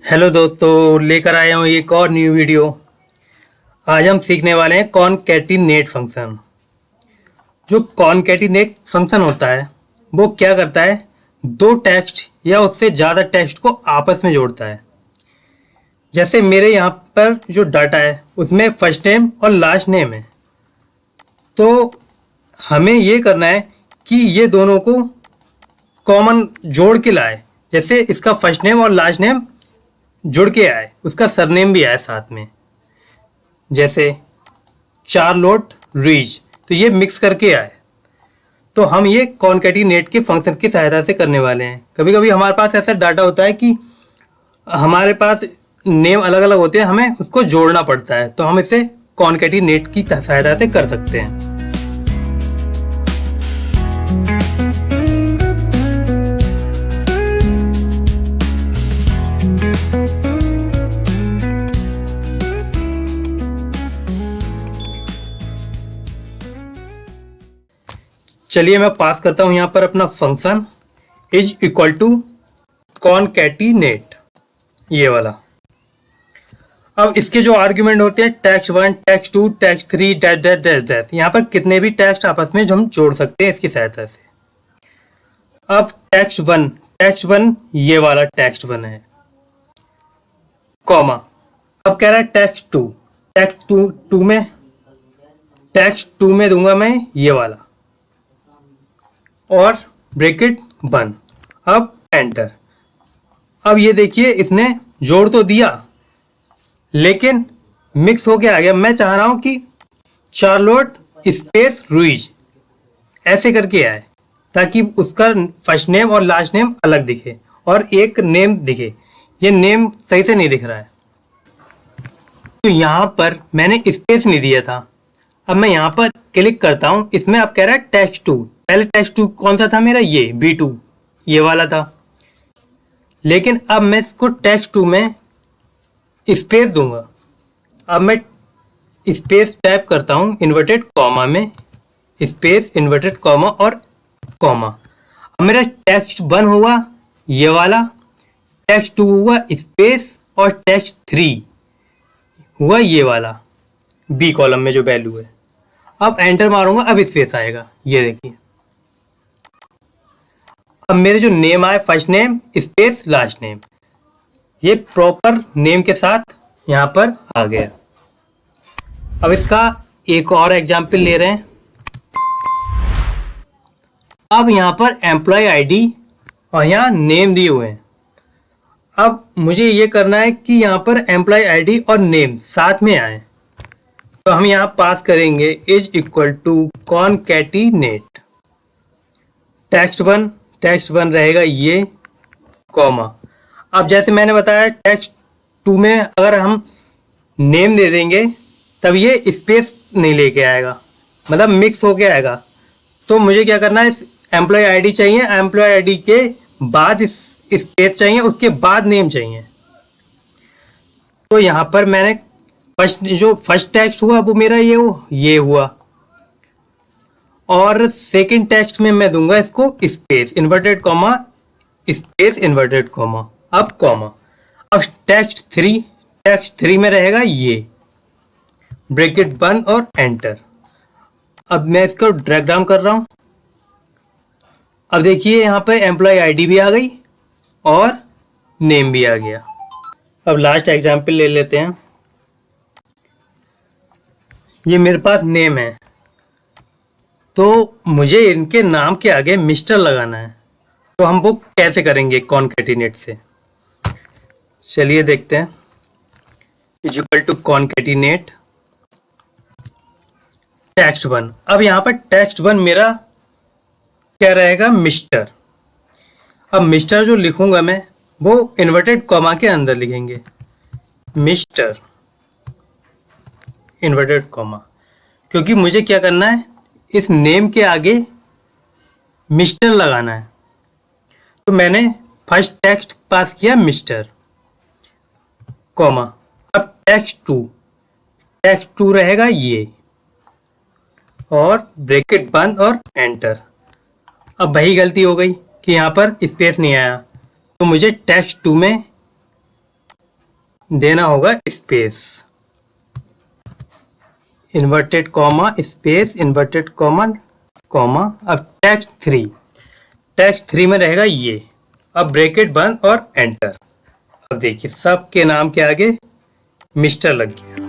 Hello दोस्तों, लेकर आया हूँ एक और न्यू वीडियो। आज हम सीखने वाले हैं कॉनकैटिनेट फंक्शन। जो कॉनकैटिनेट फंक्शन होता है वो क्या करता है, दो टेक्स्ट या उससे ज़्यादा टेक्स्ट को आपस में जोड़ता है। जैसे मेरे यहाँ पर जो डाटा है उसमें फर्स्ट नेम और लास्ट नेम है, तो हमें ये करना है कि ये दोनों को कॉमन जोड़ के लाए। जैसे इसका फर्स्ट नेम और लास्ट नेम जुड़ के आए, उसका सरनेम भी आए साथ में। जैसे चार्लोट रीज, तो ये मिक्स करके आए। तो हम ये कॉनकैटिनेट के फंक्शन की सहायता से करने वाले हैं। कभी कभी हमारे पास ऐसा डाटा होता है कि हमारे पास नेम अलग अलग होते हैं, हमें उसको जोड़ना पड़ता है, तो हम इसे कॉनकैटिनेट की सहायता से कर सकते हैं। चलिए मैं पास करता हूं यहाँ पर अपना function is equal to concatenate, ये वाला। अब इसके जो आर्ग्यूमेंट होते हैं text 1, text 2, text 3 dash dash dash dash, यहाँ पर कितने भी टेक्स्ट आपस में जो हम जोड़ सकते हैं इसकी सहायता से। अब टेक्स्ट वन ये वाला टेक्स्ट 1 है, कॉमा। अब कह रहा है टेक्स्ट टू में दूंगा मैं ये वाला और ब्रैकेट बंद। अब एंटर। अब ये देखिए इसने जोड़ तो दिया लेकिन मिक्स होके आ गया। मैं चाह रहा हूं कि चार्लोट स्पेस रुइज ऐसे करके आए, ताकि उसका फर्स्ट नेम और लास्ट नेम अलग दिखे और एक नेम दिखे। ये नेम सही से नहीं दिख रहा है, तो यहाँ पर मैंने स्पेस नहीं दिया था। अब मैं यहाँ पर क्लिक करता हूँ, इसमें अब कह रहा है टेक्स्ट 2। पहले टेक्स्ट 2 कौन सा था मेरा, ये B2 ये वाला था। लेकिन अब मैं इसको टेक्स्ट 2 में स्पेस दूंगा। अब मैं स्पेस टाइप करता हूँ इन्वर्टेड कॉमा में, स्पेस इन्वर्टेड कॉमा और कॉमा। अब मेरा टेक्स्ट 1 हुआ ये वाला, टेक्स्ट 2 हुआ स्पेस और टेक्स्ट 3 हुआ ये वाला B कॉलम में जो वैल्यू है। अब एंटर मारूंगा, अब स्पेस आएगा, ये देखिए। अब मेरे जो नेम आए first name space last name, ये प्रॉपर नेम के साथ यहाँ पर आ गया। अब इसका एक और एग्जाम्पल ले रहे हैं। अब यहाँ पर एम्प्लॉय आईडी और यहाँ नेम दिए हुए हैं। अब मुझे ये करना है कि यहाँ पर एम्प्लॉय आईडी और नेम साथ में आए, तो हम यहाँ पास करेंगे is equal to concatenate text one रहेगा ये, कॉमा। अब जैसे मैंने बताया टेक्स्ट 2 में अगर हम नेम दे देंगे तब ये स्पेस नहीं लेके आएगा, मतलब मिक्स होके आएगा। तो मुझे क्या करना है, एम्प्लॉय आईडी चाहिए, एम्प्लॉय आईडी के बाद स्पेस चाहिए, उसके बाद नेम चाहिए। तो यहाँ पर मैंने फर्स्ट टेक्स्ट हुआ वो मेरा ये हुआ, और सेकंड टेक्स्ट में मैं दूंगा इसको space inverted comma space inverted comma, अब कॉमा। अब टेक्स्ट 3 में रहेगा ये, ब्रैकेट बंद और एंटर। अब मैं इसको ड्रैग डाउन कर रहा हूं। अब देखिए यहाँ पर एम्प्लॉय आईडी भी आ गई और नेम भी आ गया। अब लास्ट एग्जाम्पल ले लेते हैं। ये मेरे पास नेम है, तो मुझे इनके नाम के आगे मिस्टर लगाना है। तो हम वो कैसे करेंगे कॉनकैटिनेट से, चलिए देखते हैं। Is equal to concatenate text 1। अब यहाँ पर टेक्स्ट 1 मेरा क्या रहेगा, मिस्टर। अब मिस्टर जो लिखूंगा मैं वो इन्वर्टेड कॉमा के अंदर लिखेंगे, मिस्टर इन्वर्टेड कॉमा, क्योंकि मुझे क्या करना है, इस नेम के आगे मिस्टर लगाना है। तो मैंने फर्स्ट टेक्स्ट पास किया मिस्टर, कॉमा। अब टेक्स्ट 2 रहेगा ये, और ब्रैकेट बंद और एंटर। अब वही गलती हो गई कि यहाँ पर स्पेस नहीं आया, तो मुझे टेक्स्ट 2 में देना होगा space, inverted comma space inverted comma comma. अब टेक्स्ट थ्री में रहेगा ये। अब ब्रैकेट बंद और एंटर। अब देखिए सबके नाम के आगे मिस्टर लग गया।